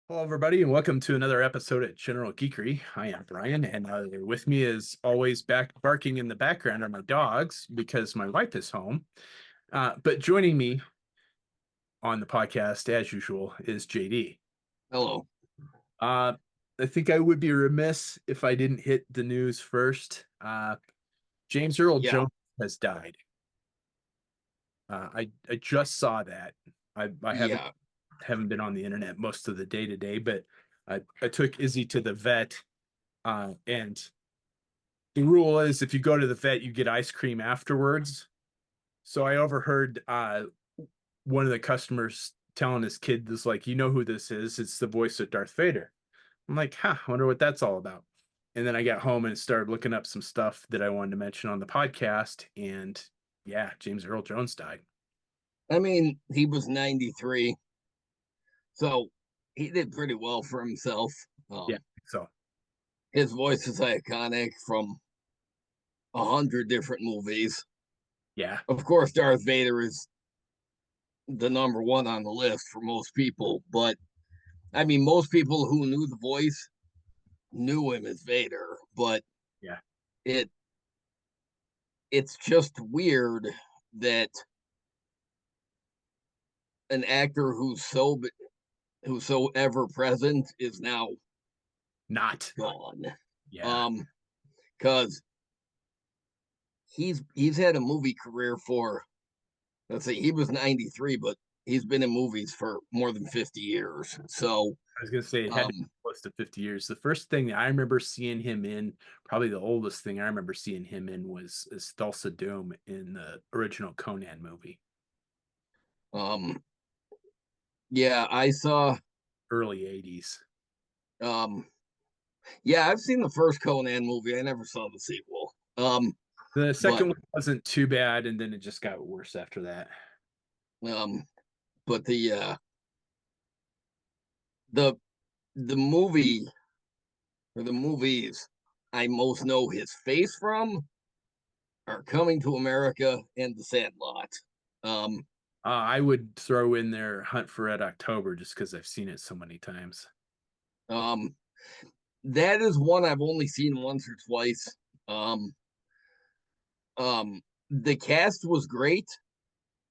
Hello, everybody, and welcome to another episode at General Geekery. I am Brian, and with me is always back barking in the background are my dogs because my wife is home. But joining me on the podcast, as usual, is JD. Hello. Uh, I think I would be remiss if I didn't hit the news first. James Earl Yeah. Jones has died. I just saw that. I Yeah. haven't been on the internet most of the day today, but I took Izzy to the vet. And the rule is if you go to the vet, you get ice cream afterwards. So I overheard one of the customers telling his kid this, like, you know who this is? It's the voice of Darth Vader. I'm like, I wonder what that's all about. And then I got home and started looking up some stuff that I wanted to mention on the podcast. And yeah, James Earl Jones died. I mean, he was 93, so he did pretty well for himself. Yeah. Um, So his voice is iconic from 100 different movies. yeah, Of course, Darth Vader is the number one on the list for most people, but I mean, most people who knew the voice knew him as Vader, but yeah, it it's just weird that an actor who's so ever present is now not. gone. Yeah. Um, because he's had a movie career for, let's say, he was 93, but he's been in movies for more than 50 years. So I was gonna say it had to be um close to 50 years. The first thing I remember seeing him in, probably the oldest thing I remember seeing him in was is Thulsa Doom in the original Conan movie, um yeah, I saw early 80s. um yeah, I've seen the first Conan movie. I never saw the sequel. The But second one wasn't too bad, and then it just got worse after that. um but the the movie or the movies I most know his face from are Coming to America and The Sandlot. Um I would throw in there Hunt for Red October just because I've seen it so many times. um that is one I've only seen once or twice. Um, the cast was great,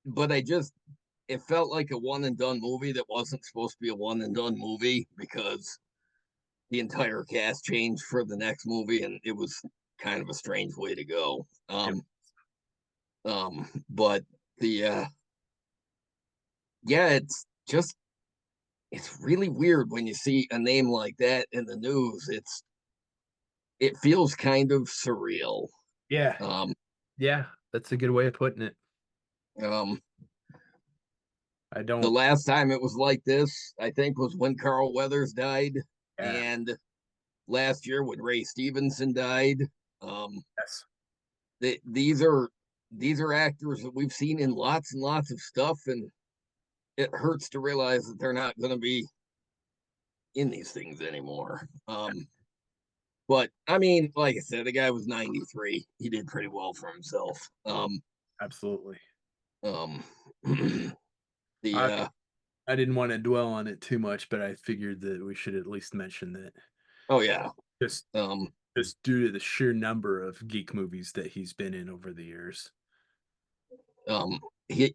but it felt like a one and done movie that wasn't supposed to be a one and done movie because the entire cast changed for the next movie, and it was kind of a strange way to go. It, But the yeah, it's really weird when you see a name like that in the news. It feels kind of surreal. yeah, Um, yeah, that's a good way of putting it. um, I the don't. last time it was like this, I think, was when Carl Weathers died, Yeah, and last year when Ray Stevenson died. Um, yes, these are actors that we've seen in lots and lots of stuff, and it hurts to realize that they're not going to be in these things anymore. But I mean, like I said, the guy was 93. He did pretty well for himself. absolutely. Um, the I I didn't want to dwell on it too much, but I figured that we should at least mention that Oh yeah. just Um, just due to the sheer number of geek movies that he's been in over the years. he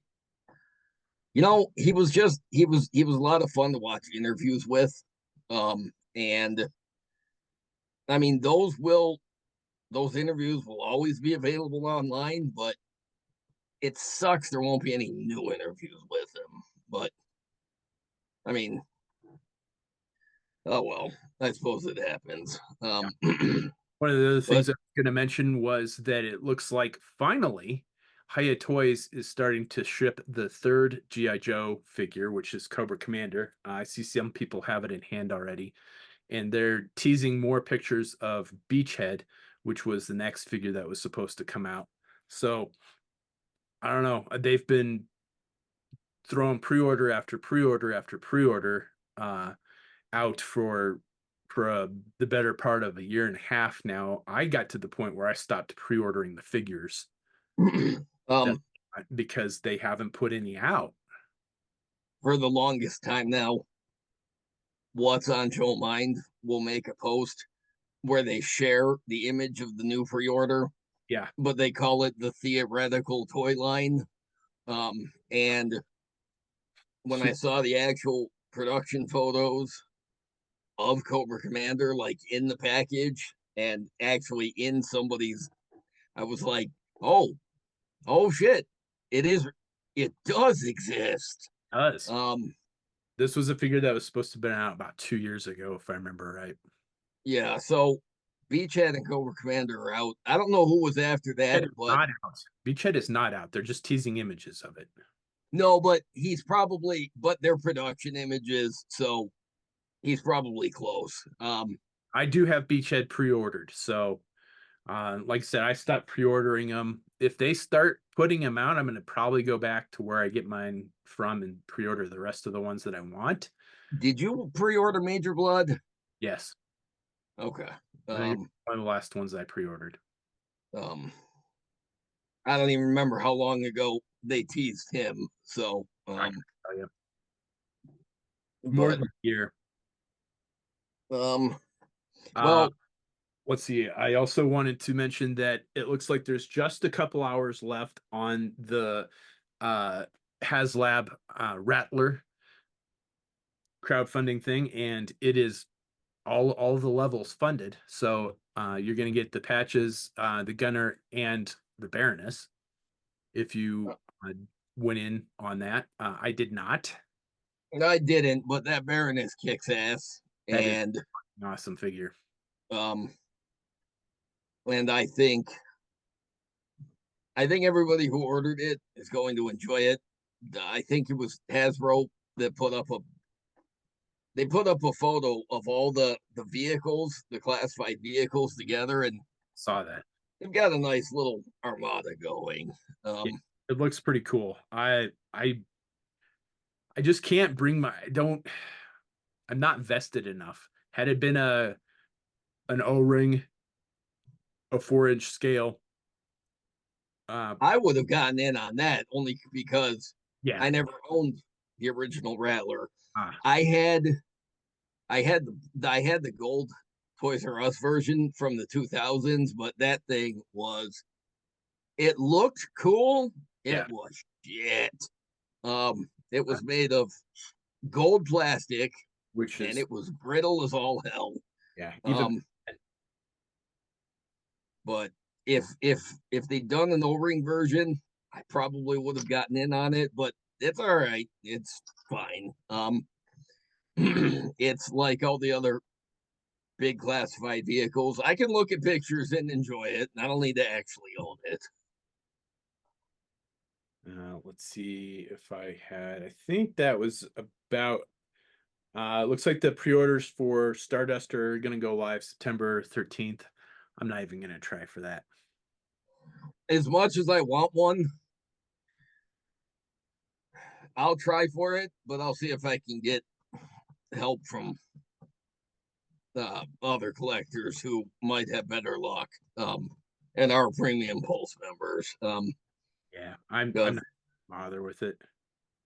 he was a lot of fun to watch interviews with. And I mean those interviews will always be available online, but it sucks there won't be any new interviews with him. But I mean, oh well, I suppose it happens. One of the other But things I was going to mention was that it looks like finally Hiya Toys is starting to ship the third G.I. Joe figure, which is Cobra Commander. I see some people have it in hand already, and they're teasing more pictures of Beachhead, which was the next figure that was supposed to come out. So I don't know. They've been throwing pre-order after pre-order after pre-order out for the better part of a year and a half now. I got to the point where I stopped pre-ordering the figures that um, because they haven't put any out. for the longest time now, What's on Joe Mind will make a post where they share the image of the new pre-order, Yeah. but they call it the theoretical toy line. And when I saw the actual production photos of Cobra Commander, like in the package and actually in somebody's, I was like, oh, oh shit, it is, it does exist. Does. Um, This was a figure that was supposed to have been out about 2 years ago, if I remember right. yeah, so Beachhead and Cobra Commander are out. I don't know who was after that, Beachhead is but not out. Beachhead is not out. They're just teasing images of it. no, but he's probably, but they're production images, so he's probably close. I do have Beachhead pre-ordered, so like I said, I stopped pre-ordering them. If they start putting them out, I'm going to probably go back to where I get mine from and pre-order the rest of the ones that I want. Did you pre-order Major Blood? Yes, Okay. I think it's Um, one of the last ones I pre-ordered. um, I don't even remember how long ago they teased him. So, I can tell you more but than a year. um, Uh, well, let's see. I also wanted to mention that it looks like there's just a couple hours left on the uh, HasLab Rattler crowdfunding thing, and it is all the levels funded. So you're going to get the patches, the Gunner, and the Baroness if you uh, went in on that. I did not. I didn't, but that Baroness kicks ass, That is and an awesome figure. um, and I think everybody who ordered it is going to enjoy it. I think it was Hasbro that put up a photo of all the vehicles, the classified vehicles together, and Saw that. they've got a nice little armada going. Yeah, Um, it looks pretty cool. I just can't bring my I don't I'm not vested enough. Had it been an O-ring, a 4-inch scale, uh I would have gotten in on that only because yeah. I never owned the original Rattler. Ah, I had I had the gold Toys R Us version from the 2000s, but that thing was, it looked cool. It yeah, was shit. It was made of gold plastic which and is it was brittle as all hell. yeah, even Um, but if they'd done an O-ring version, I probably would have gotten in on it. But it's all right. It's fine. It's like all the other big classified vehicles. I can look at pictures and enjoy it. I don't need to actually own it. let's see if I think that was about looks like the pre-orders for Stardust are gonna go live September 13th. I'm not even gonna try for that. As much as I want one, I'll try for it, but I'll see if I can get help from other collectors who might have better luck. And our premium pulse members. Yeah, I'm Because not bother with it.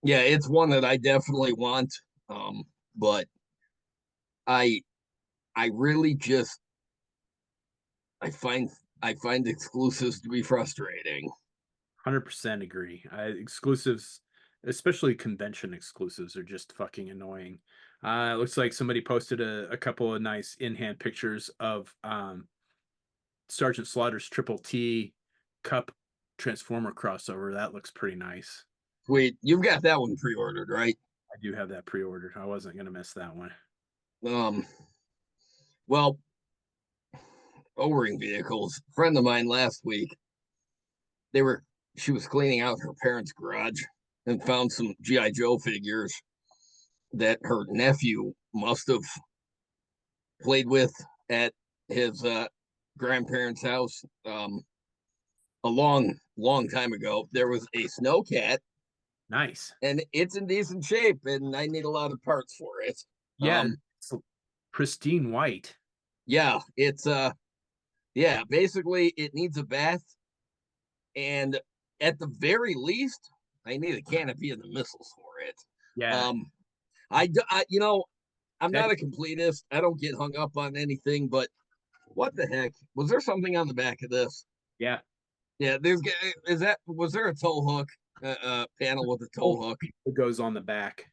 yeah, it's one that I definitely want. But I I really just I find I find exclusives to be frustrating. 100% agree. Exclusives, especially convention exclusives, are just fucking annoying. It looks like somebody posted a couple of nice in-hand pictures of Sergeant Slaughter's Triple T Cup Transformer crossover. That looks pretty nice. Sweet, you've got that one pre-ordered, right? I do have that pre-ordered. I wasn't gonna miss that one. Um, well, O-ring vehicles. A friend of mine last week, they were she was cleaning out her parents' garage and found some GI Joe figures that her nephew must have played with at his grandparents' house a long time ago. There was a snowcat, Nice. and it's in decent shape, and I need a lot of parts for it. Yeah, Um, it's pristine white. yeah, it's yeah, basically it needs a bath, and at the very least, I need a canopy and the missiles for it. Yeah, Um, I you know I'm That not a completist. I don't get hung up on anything, but what the heck? Was there something on the back of this? yeah. Yeah, was there a tow hook panel with a Oh, tow hook? it goes on the back.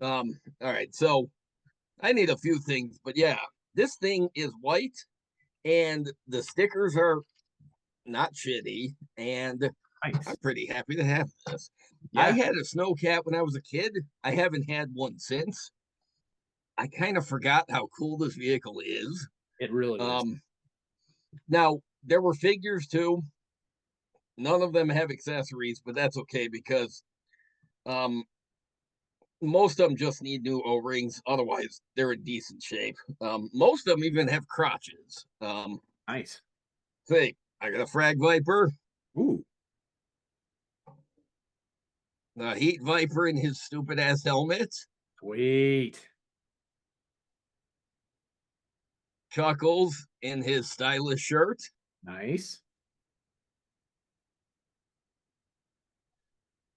All right, so I need a few things, but yeah, this thing is white and the stickers are not shitty, and I'm Nice. pretty happy to have this. I Yeah, had a snow cat when I was a kid. I haven't had one since. I kind of forgot how cool this vehicle is. it really is. Um, Now there were figures too. None of them have accessories, but that's okay because um, most of them just need new O-rings. Otherwise, they're in decent shape. Most of them even have crotches. Nice. Say, I got a Frag Viper, Ooh, a Heat Viper in his stupid ass helmet, sweet. Chuckles in his stylish shirt, Nice.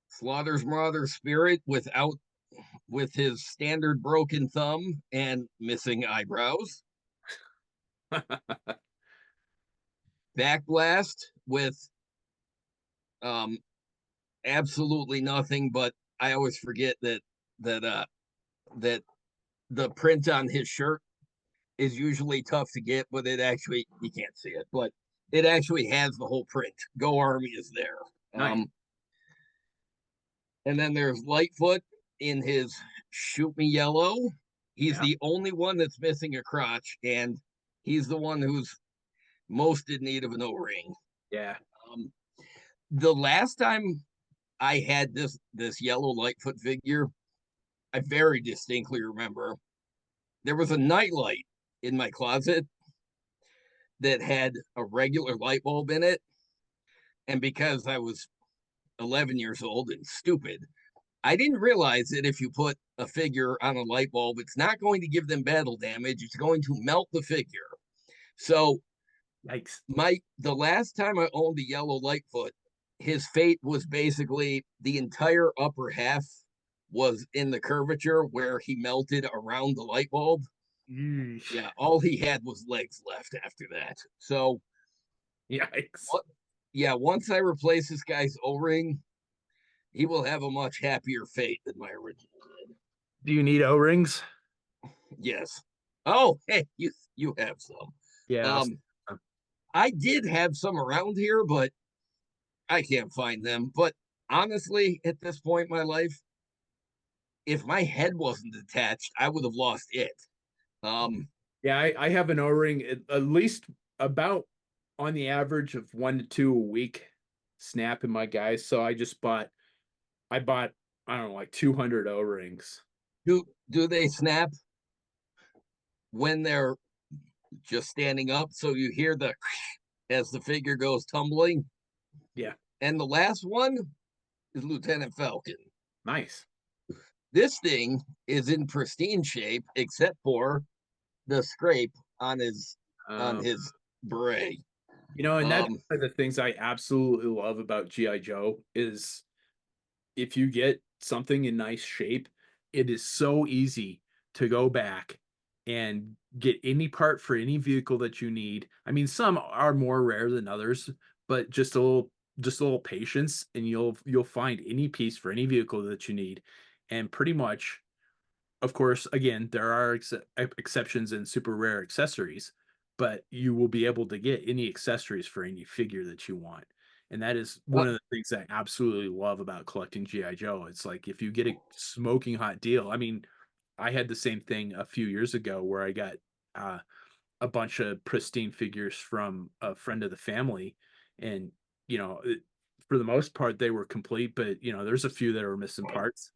Slaughter's Mother Spirit with his standard broken thumb and missing eyebrows, Backblast with um absolutely nothing, but I always forget that uh that the print on his shirt is usually tough to get, but it actually you can't see it, but it actually has the whole print. Go Army is there. Nice. And then there's Lightfoot in his Shoot Me Yellow. He's Yeah. the only one that's missing a crotch, and he's the one who's most in need of an O-ring. Yeah. Um, the last time I had this yellow Lightfoot figure, I very distinctly remember there was a nightlight in my closet that had a regular light bulb in it. And because I was 11 years old and stupid, I didn't realize that if you put a figure on a light bulb, it's not going to give them battle damage. It's going to melt the figure. So Yikes. the last time I owned the yellow Lightfoot, his fate was basically the entire upper half was in the curvature where he melted around the light bulb. Yeesh. Yeah, all he had was legs left after that. So Yikes. what? Yeah, once I replace this guy's O-ring, he will have a much happier fate than my original did. Do you need O-rings? Yes. Oh, hey, you have some. Yeah. Um, I did have some around here, but I can't find them. But honestly, at this point in my life, if my head wasn't attached, I would have lost it. Um, Yeah, I have an O-ring at least about on the average of 1 to 2 a week snap in my guys. So I bought, I don't know, like 200 O-rings. do they snap when they're just standing up? So you hear the as the figure goes tumbling. Yeah. And the last one is Lieutenant Falcon. Nice. This thing is in pristine shape, except for the scrape on Um, his beret. and that's Um, one of the things I absolutely love about GI Joe is if you get something in nice shape, it is so easy to go back and get any part for any vehicle that you need. I mean, some are more rare than others, but just a little patience and you'll find any piece for any vehicle that you need. And pretty much, of course, again, there are exceptions in super rare accessories, but you will be able to get any accessories for any figure that you want. And that is uh, one of the things I absolutely love about collecting GI Joe. It's like if you get a smoking hot deal. I mean, I had the same thing a few years ago where I got uh, a bunch of pristine figures from a friend of the family, and you know, for the most part they were complete, but there's a few that were missing parts,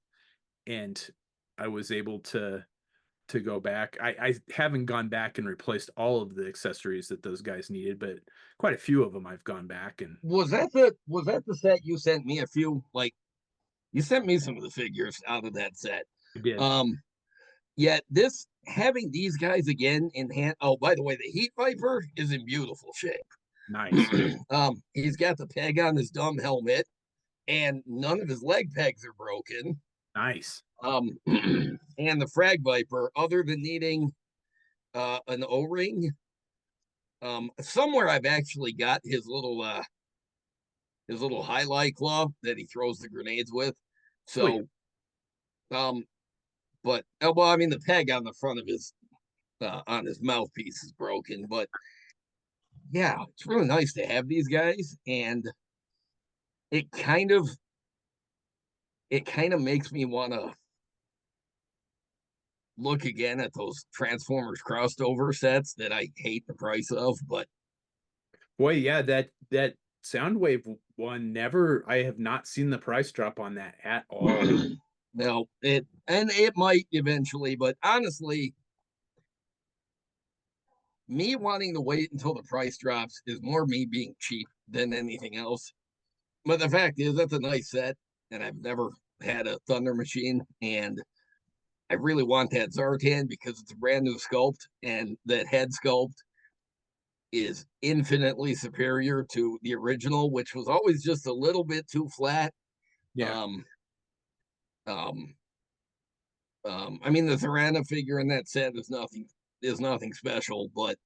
and I was able to go back. I haven't gone back and replaced all of the accessories that those guys needed, but quite a few of them I've gone back and was that the set you sent me a few? Like you sent me some of the figures out of that set. I did. Um, Yet this having these guys again in hand. Oh, by the way, the Heat Viper is in beautiful Nice. shape. He's got the peg on his dumb helmet, and none of his leg pegs are broken. Nice. Um, and the Frag Viper, other than needing an O-ring, somewhere I've actually got his little highlight claw that he throws the grenades with. Oh yeah. So, um, but well, I mean, the peg on the front of his on his mouthpiece is broken, but yeah, it's really nice to have these guys, and it kind of it kind of makes me want to look again at those Transformers crossed over sets that I hate the price of, but Boy, yeah, that Soundwave one never I have not seen the price drop on that at all. no, it might eventually, but honestly, me wanting to wait until the price drops is more me being cheap than anything else. But the fact is, that's a nice set, and I've never had a Thunder Machine, and I really want that Zartan because it's a brand new sculpt, and that head sculpt is infinitely superior to the original, which was always just a little bit too flat. Yeah. Um, um, I mean, the Thorana figure in that set is nothing special, but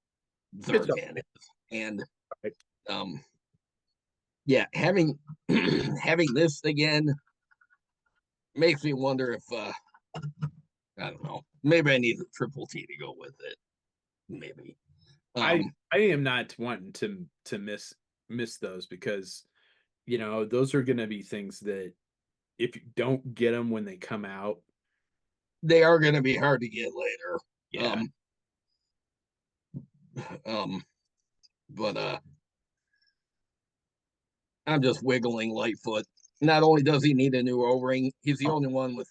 It's Zartan is, and okay. um, yeah, having having this again makes me wonder if I don't know, maybe I need a triple T to go with it, maybe. I Um, I am not wanting to miss those because those are going to be things that if you don't get them when they come out, they are going to be hard to get later. yeah. Um, um, but I'm just wiggling Lightfoot. Not only does he need a new O-ring, he's the only one with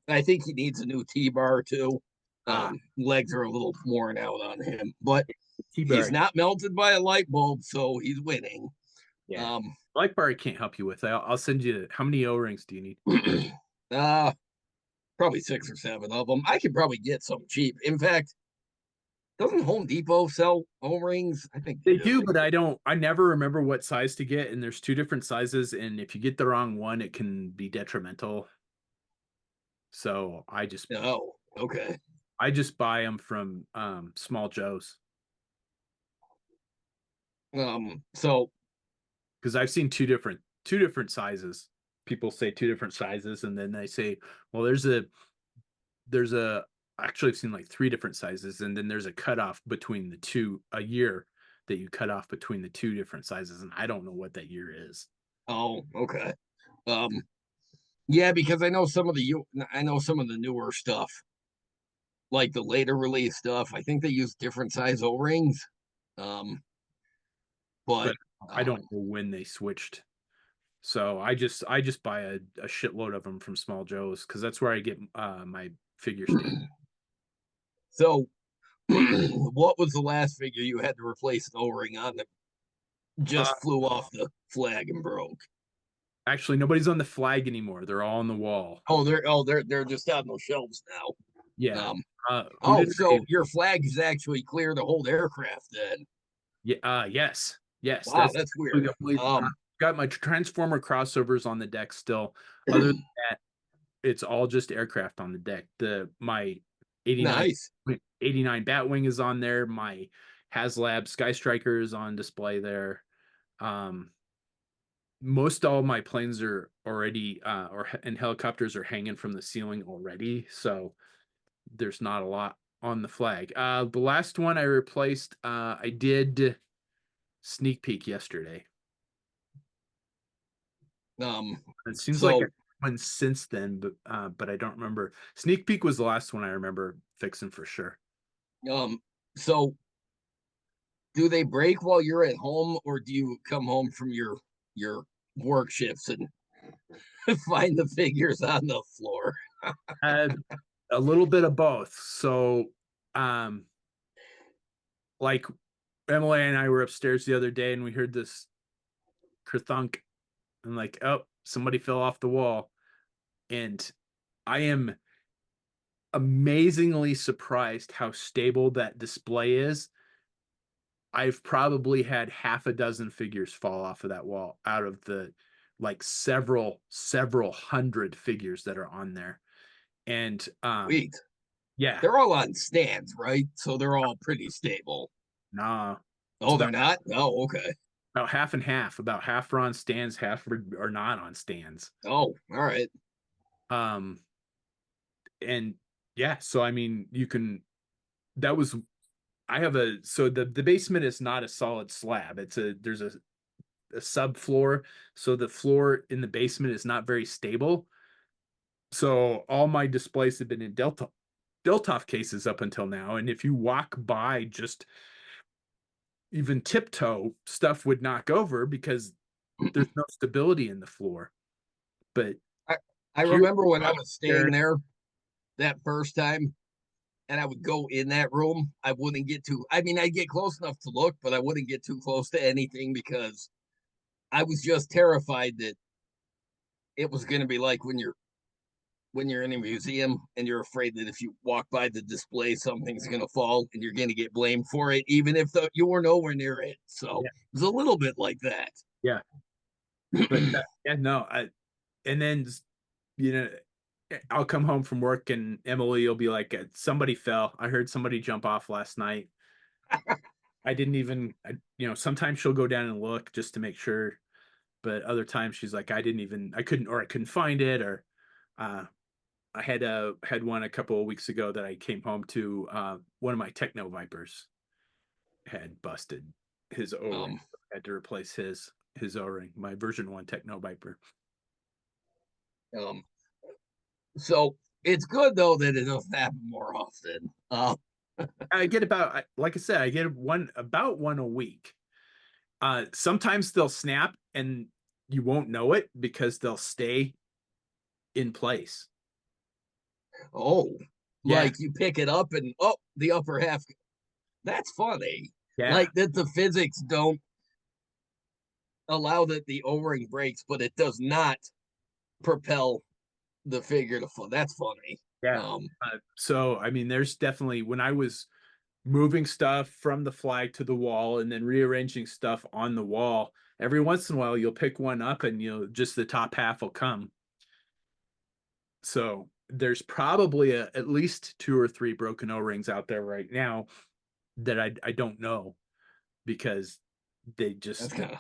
I think he needs a new T-bar too. Ah, Legs are a little worn out on him, but he's T-Bar. not melted by a light bulb, so he's winning. Yeah. Um, Light bar I can't help you with. I'll send you how many O-rings do you need? uh, probably 6 or 7 of them. I could probably get some cheap. In fact, doesn't Home Depot sell O-rings? I think They they do. do, but I never remember what size to get, and there's two different sizes, and if you get the wrong one, it can be detrimental. So Oh, okay. I just buy them from Small Joe's So because I've seen two different sizes. People say two different sizes, and then they say, well, there's a actually I've seen like three different sizes, and then there's a cutoff between the two, a year that you cut off between the two different sizes, and I don't know what that year is. oh, okay. Um, yeah, because I know some of the newer stuff, like the later release stuff. I think they use different size O rings. Um, but But I don't um, know when they switched. So I just buy a shitload of them from Small Joe's because that's where I get my figure stand. so what was the last figure you had to replace an O ring on that Uh, just flew off the flag and broke? Actually, nobody's on the flag anymore. They're all on the wall. They're just on those shelves now. Yeah. Who Oh, did I? so your flag is actually clear to hold aircraft then. Yeah. Yes. Yes. Wow, That's that's weird. the only. Got my Transformer crossovers on the deck still. Other than that, it's all just aircraft on the deck. My 89 Nice. 89 Batwing is on there. My HasLab Sky Striker is on display there. Um, most all my planes are already and helicopters are hanging from the ceiling already, so there's not a lot on the flag. The last one I replaced, I did sneak peek yesterday. It seems like So one since then, but I don't remember. Sneak peek was the last one I remember fixing for sure. um so do they break while you're at home, or do you come home from your work shifts and find the figures on the floor? Uh, a little bit of both. So, um, like Emily and I were upstairs the other day, and we heard this kerthunk, and like, oh, somebody fell off the wall, and I am amazingly surprised how stable that display is. I've probably had half a dozen figures fall off of that wall out of the like several hundred figures that are on there. And Sweet. yeah, They're all on stands, right? So they're all pretty stable. nah, it's Oh, they're not? Oh, okay. about half and half. About half are on stands, half are not on stands. Oh, all right. Um, and yeah, so I mean, you can. That was I have a so the basement is not a solid slab. It's a there's a subfloor, so the floor in the basement is not very stable. So all my displays have been in Deltoff cases up until now, and if you walk by just even tiptoe, stuff would knock over because there's no stability in the floor. But I, I here, remember when I was there, staying there that first time and I would go in that room, I wouldn't get too, I mean, I'd get close enough to look, but I wouldn't get too close to anything because I was just terrified that it was going to be like when you're in a museum and you're afraid that if you walk by the display, something's going to fall and you're going to get blamed for it, even if you were nowhere near it. So yeah, it was a little bit like that. yeah. But yeah, no, and then you know, I'll come home from work and Emily will be like, "Somebody fell. I heard somebody jump off last night." I didn't even, sometimes she'll go down and look just to make sure, but other times she's like, I couldn't, or I couldn't find it, or uh, I had one a couple of weeks ago that I came home to. One of my Techno Vipers had busted his O-ring. um, I had to replace his O-ring, my version 1 Techno Viper. um, so it's good though that it doesn't happen more often. I get like I said, I get about one a week. Sometimes they'll snap and you won't know it because they'll stay in place. Oh, Yeah, like you pick it up and oh, the upper half. That's funny. yeah, Like that the physics don't allow that the O-ring breaks, but it does not propel the figure to fall. That's funny. yeah. Um, So I mean, there's definitely when I was moving stuff from the flag to the wall and then rearranging stuff on the wall, every once in a while you'll pick one up and just the top half will come. So there's probably at least two or three broken O-rings out there right now that I don't know because they that's just kind of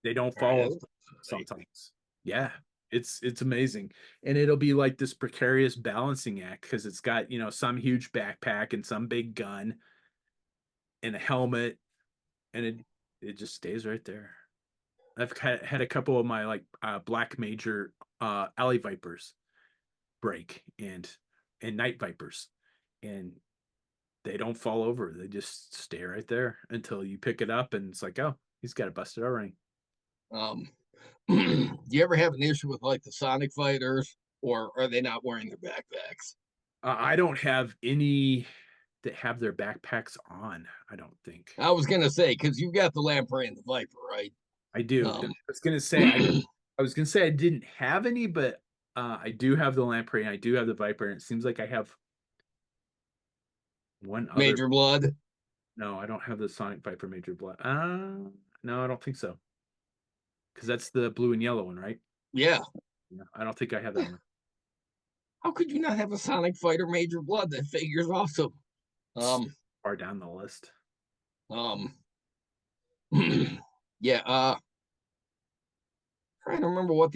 they don't all right. fall That's over funny. sometimes. Yeah, it's amazing, and it'll be like this precarious balancing act because it's got some huge backpack and some big gun and a helmet, and it just stays right there. I've had a couple of my like black major alley vipers break and night vipers, and they don't fall over. They just stay right there until you pick it up, and it's like, oh, he's got a busted O-ring. Um, do you ever have an issue with like the Sonic fighters, or are they not wearing their backpacks? I don't have any that have their backpacks on. I don't think I was gonna say because you've got the Lamprey and the Viper, right? I do. I Um, was gonna say I was gonna say I didn't have any, but I do have the lamprey and I do have the viper, and it seems like I have one other. Major Blood. No, I don't have the Sonic Viper Major Blood. No, I don't think so. Because that's the blue and yellow one, right? Yeah. Yeah, I don't think I have that one. How could you not have a Sonic Fighter Major Blood? That figure's awesome. It's Um, far down the list. um, yeah. Trying to remember what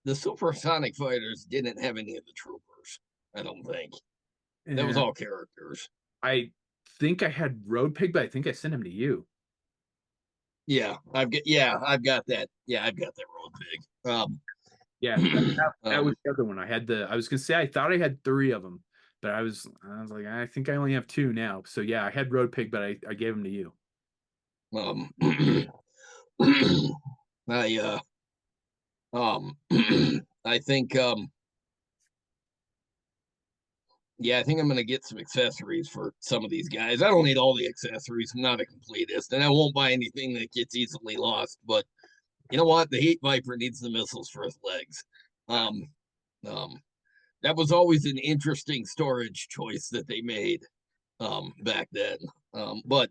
the Supersonic Fighters didn't have any of the troopers. I don't think that was And all characters. I think I had Road Pig, but I think I sent him to you. I've got that. Yeah, I've got that road pig. Yeah, that was Um, the other one. I was gonna say I thought I had three of them, but I was like, I think I only have two now. So yeah, I had Road Pig, but I gave them to you. um, I um, I think yeah, I think I'm gonna get some accessories for some of these guys. I don't need all the accessories. I'm not a completist, and I won't buy anything that gets easily lost. But you know what? The Heat Viper needs the missiles for his legs. Um, um, that was always an interesting storage choice that they made back then. But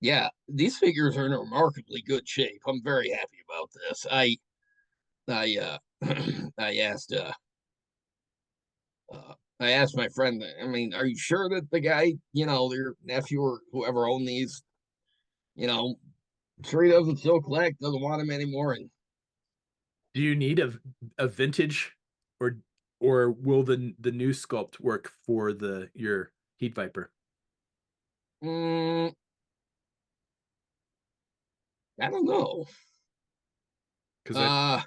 Yeah, these figures are in remarkably good shape. I'm very happy about this. I I asked I asked my friend, I mean, are you sure that the guy, your nephew or whoever owned these, you know, sure he doesn't still collect, doesn't want them anymore? And Do you need a vintage, or will the new sculpt work for the your Heat Viper? mm, I don't know. Because I Uh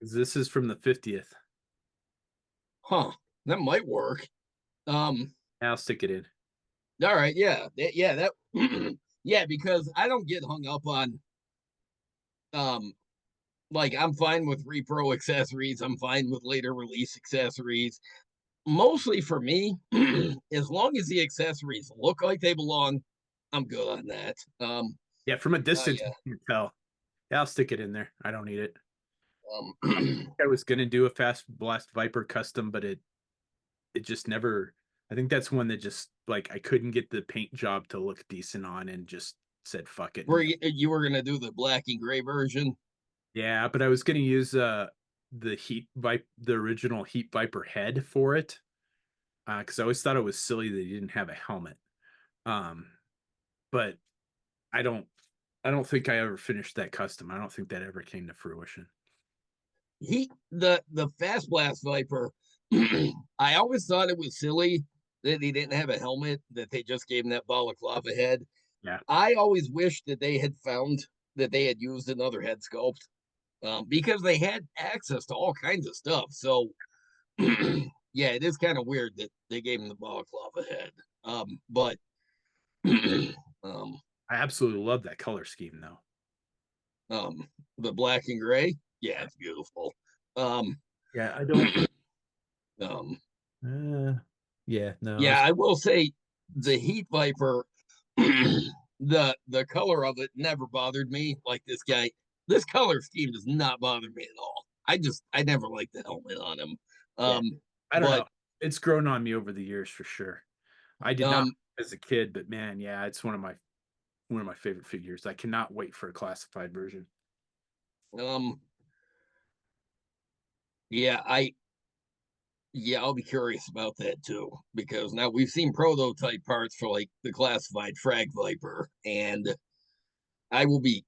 'cause this is from the 50th. huh, that might work. Um, I'll stick it in. all right, yeah, yeah, that yeah, because I don't get hung up on um like I'm fine with repro accessories, I'm fine with later release accessories. Mostly for me, as long as the accessories look like they belong, I'm good on that. Yeah, from a distance, Yeah. you can tell. Yeah, I'll stick it in there. I don't need it. Um, I was gonna do a Fast Blast Viper custom, but it just never. I think that's one that just like I couldn't get the paint job to look decent on, and just said fuck it. where And you were gonna do the black and gray version? yeah, but I was gonna use the original Heat Viper head for it, because I always thought it was silly that he didn't have a helmet. Um, but I don't I don't think I ever finished that custom. I don't think that ever came to fruition. The fast blast Viper. I always thought it was silly that he didn't have a helmet, that they just gave him that balaclava head. Yeah. I always wished that they had found that they had used another head sculpt, because they had access to all kinds of stuff. So yeah, it is kind of weird that they gave him the balaclava head. But um, I absolutely love that color scheme though. the black and gray, yeah, it's beautiful. Um, Yeah, I don't. um, Uh, yeah, no, yeah, it's, I will say the Heat Viper, the color of it never bothered me. Like this color scheme does not bother me at all. I never liked the helmet on him. yeah. Um, I don't but know. It's grown on me over the years for sure. I did not um, as a kid, but man, yeah, it's one of my favorite figures. I cannot wait for a classified version. um, yeah, I'll be curious about that too, because now we've seen prototype parts for like the classified Frag Viper, and I will be,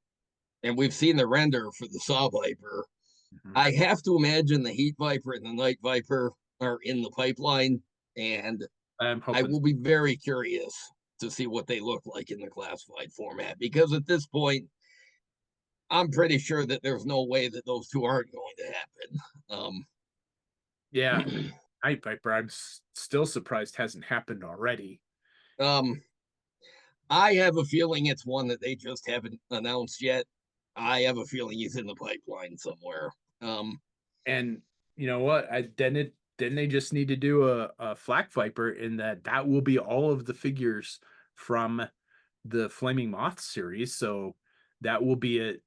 and we've seen the render for the Saw Viper. Mhm. I have to imagine the Heat Viper and the Night Viper are in the pipeline, and I'm I hoping. will be very curious to see what they look like in the classified format, because at this point, I'm pretty sure that there's no way that those two aren't going to happen. Yeah, Night Viper. I'm still surprised hasn't happened already. Um, I have a feeling it's one that they just haven't announced yet. I have a feeling he's in the pipeline somewhere. Um, And you know what? Then they just need to do a Flak Viper, in that will be all of the figures from the Flaming Moth series. So that will be it.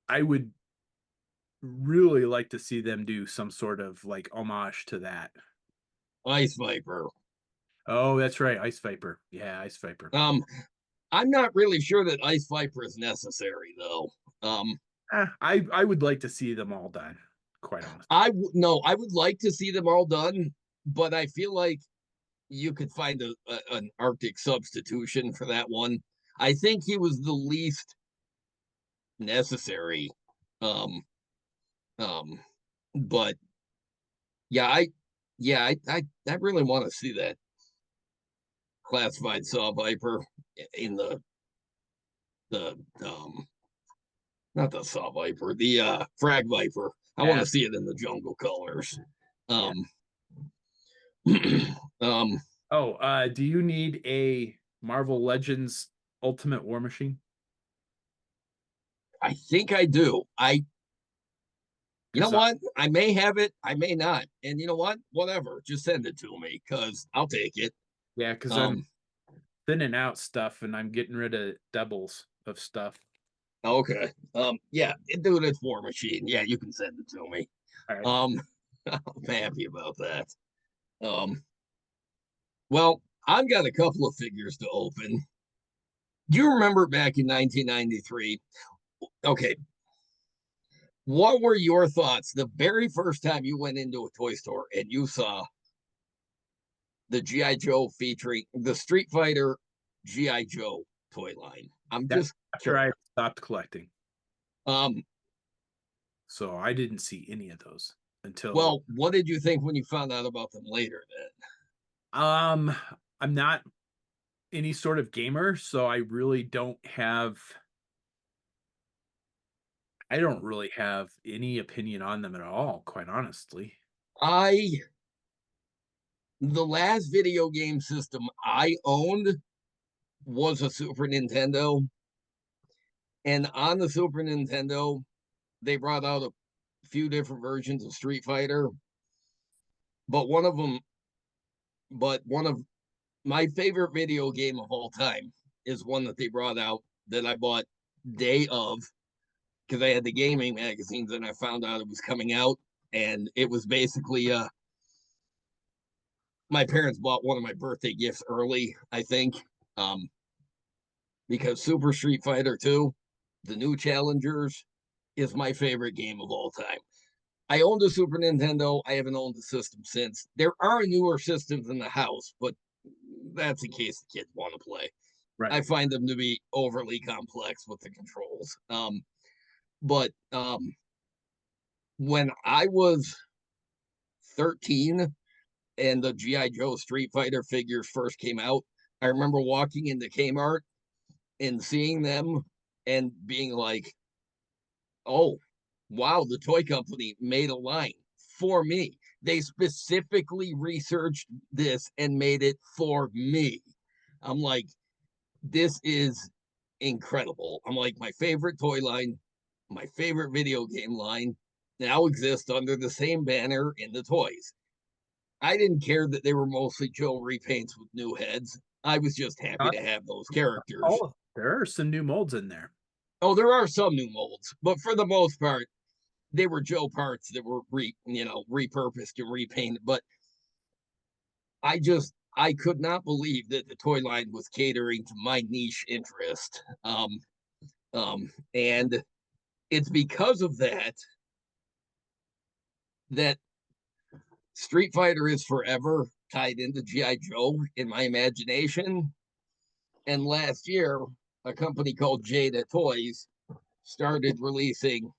I would really like to see them do some sort of like homage to that. Ice Viper. Oh, that's right, Ice Viper. Yeah, Ice Viper. Um, I'm not really sure that Ice Viper is necessary though. Um, I would like to see them all done. Quite honest. no, I would like to see them all done, but I feel like you could find an Arctic substitution for that one. I think he was the least necessary. Um, um, but yeah, I really want to see that classified Saw Viper in the not the Saw Viper, the Frag Viper. I want Yeah, to see it in the jungle colors. yeah. Um, um, Oh, do you need a Marvel Legends Ultimate War Machine? I think I do. You know Because what? I may have it, I may not. And you know what? Whatever. Just send it to me because I'll take it. yeah, because I'm Um, thinning out stuff and I'm getting rid of doubles of stuff. okay. Yeah, dude, it's War Machine. Yeah, you can send it to me. All right. Um, I'm happy about that. Um, well, I've got a couple of figures to open. Do you remember back in 1993? Okay, what were your thoughts the very first time you went into a toy store and you saw the GI Joe featuring the Street Fighter GI Joe toy line? I'm That's just after curious. I stopped collecting. Um, So I didn't see any of those until well, what did you think when you found out about them later then? um I'm not any sort of gamer, so I don't really have any opinion on them at all, quite honestly. I the last video game system I owned was a Super Nintendo, and on the Super Nintendo, they brought out a few different versions of Street Fighter, but one of my favorite video game of all time is one that they brought out that I bought day of because I had the gaming magazines and I found out it was coming out, and it was basically my parents bought one of my birthday gifts early, I think, um, because Super Street Fighter 2, the new challengers, is my favorite game of all time. I owned a Super Nintendo. I haven't owned the system since. There are newer systems in the house, but that's in case the kids want to play. Right. I find them to be overly complex with the controls. But when I was 13 and the GI Joe Street Fighter figures first came out, I remember walking into Kmart and seeing them and being like, "Oh, wow, the toy company made a line for me. They specifically researched this and made it for me." I'm like, "This is incredible." I'm like, my favorite toy line, my favorite video game line now exist under the same banner in the toys. I didn't care that they were mostly Joe repaints with new heads. I was just happy Not to have those characters. all of there are some new molds in there. Oh, there are some new molds, but for the most part, they were Joe parts that were repurposed and repainted. But I could not believe that the toy line was catering to my niche interest. And it's because of that that Street Fighter is forever tied into GI Joe in my imagination. And last year, a company called Jada Toys started releasing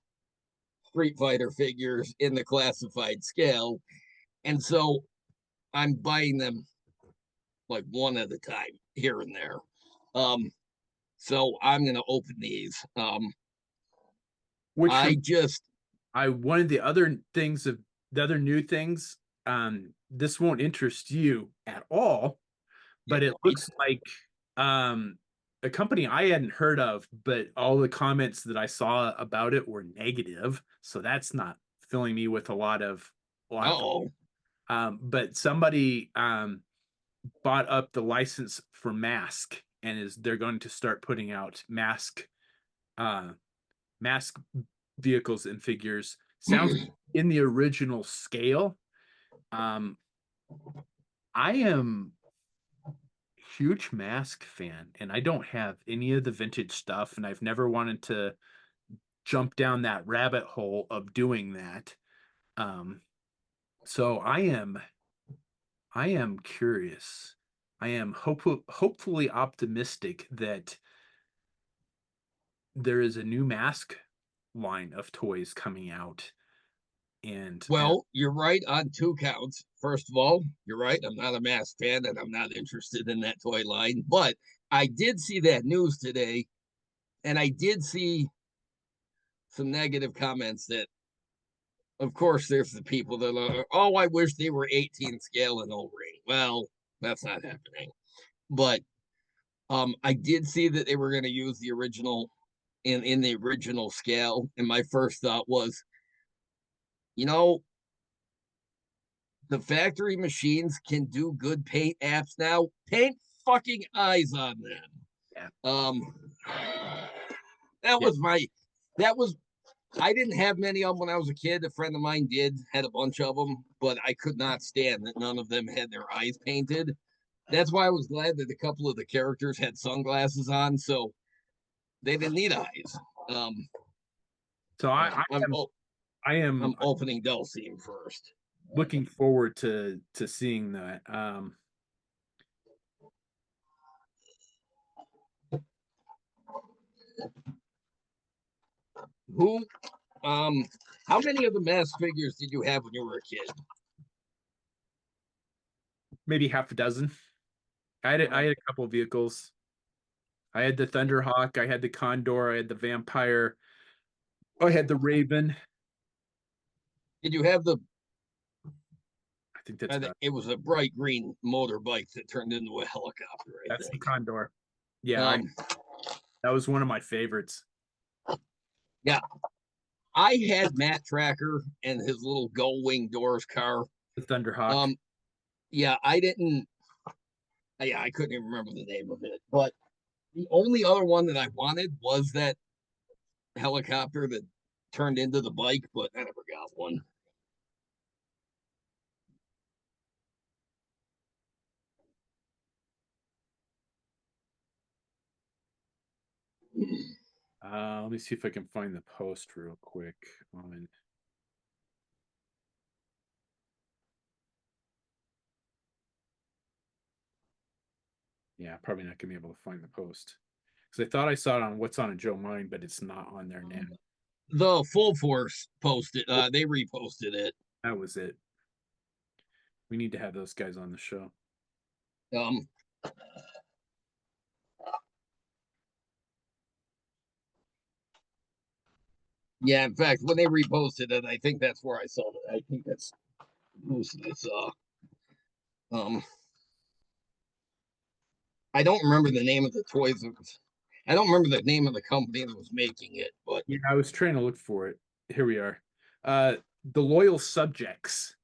Street Fighter figures in the classified scale, and so I'm buying them like one at a time here and there. Um, so I'm gonna open these. Which I rem just I one of the other new things, this won't interest you at all, yeah, but it right. looks like a company I hadn't heard of, but all the comments that I saw about it were negative. So that's not filling me with a lot of Oh, but somebody bought up the license for Mask and is they're going to start putting out uh mask vehicles and figures. Sounds in the original scale. Um I am huge Mask fan and I don't have any of the vintage stuff and I've never wanted to jump down that rabbit hole of doing that. Um so I am curious. I am hopefully optimistic that there is a new Mask line of toys coming out and well, you're right on two counts. First of all, you're right. I'm not a Mask fan, and I'm not interested in that toy line. But I did see that news today, and I did see some negative comments that, of course, there's the people that are, "Oh, I wish they were 18 scale and O-ring." Well, that's not happening. But I did see that they were going to use the original in the original scale, and my first thought was, you know, the factory machines can do good paint apps now. Paint fucking eyes on them. yeah, That yeah. was my that was I didn't have many of them when I was a kid. A friend of mine did, had a bunch of them, but I could not stand that none of them had their eyes painted. that's why I was glad that a couple of the characters had sunglasses on, so they didn't need eyes. Um, So I I'm am I am I'm opening Dulcine first. looking forward to seeing that. Who how many of the mask figures did you have when you were a kid? Maybe half a dozen. I had a couple of vehicles. I had the Thunderhawk, I had the Condor, I had the Vampire, I had the Raven. Did you have the I think that's about it was a bright green motorbike that turned into a helicopter, I that's the think. Condor. Yeah, Um that was one of my favorites. yeah, I had Matt Tracker and his little gull wing doors car. The Thunderhawk. Um yeah, I didn't yeah, I couldn't even remember the name of it, but the only other one that I wanted was that helicopter that turned into the bike, but I never got one. Let me see if I can find the post real quick on. Yeah, probably not gonna be able to find the post because I thought I saw it on What's on a Joe Mind, but it's not on there now. The Full Force posted, they reposted it. That was it. We need to have those guys on the show. Um, yeah, in fact, when they reposted it, I think that's where I saw it. I think that's most I saw. Um, I don't remember the name of the toys. I don't remember the name of the company that was making it, but Yeah, I was trying to look for it. Here we are. The Loyal Subjects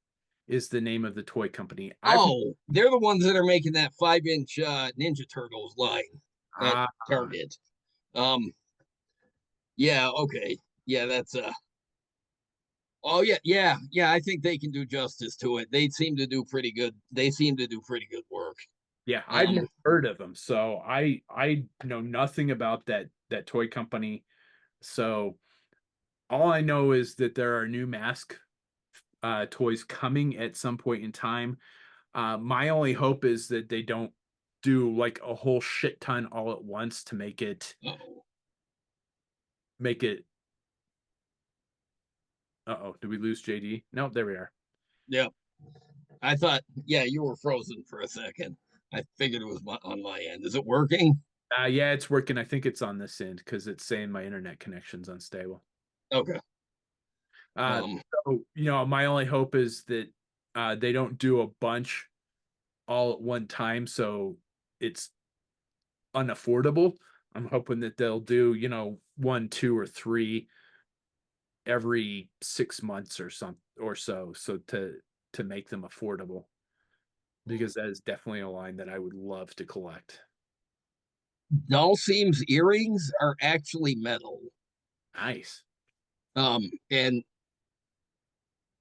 is the name of the toy company. I've oh, they're the ones that are making that 5-inch Ninja Turtles line at ah, Target. Um, yeah, okay, yeah, that's oh yeah. I think they can do justice to it. They seem to do pretty good. They seem to do pretty good work. yeah, I've Um, never heard of them, so I know nothing about that toy company. So all I know is that there are new mask toys coming at some point in time. My only hope is that they don't do like a whole shit ton all at once to oh, make it. Uh-oh, did we lose JD? No, there we are. yeah. I thought, yeah, you were frozen for a second. I figured it was on my end. Is it working? Yeah, it's working. I think it's on this end because it's saying my internet connection's unstable. Okay. Uh, Um, so my only hope is that they don't do a bunch all at one time, so it's unaffordable. I'm hoping that they'll do, one, two, or three every 6 months or so to make them affordable because that is definitely a line that I would love to collect. Dulcime's earrings are actually metal. Nice. And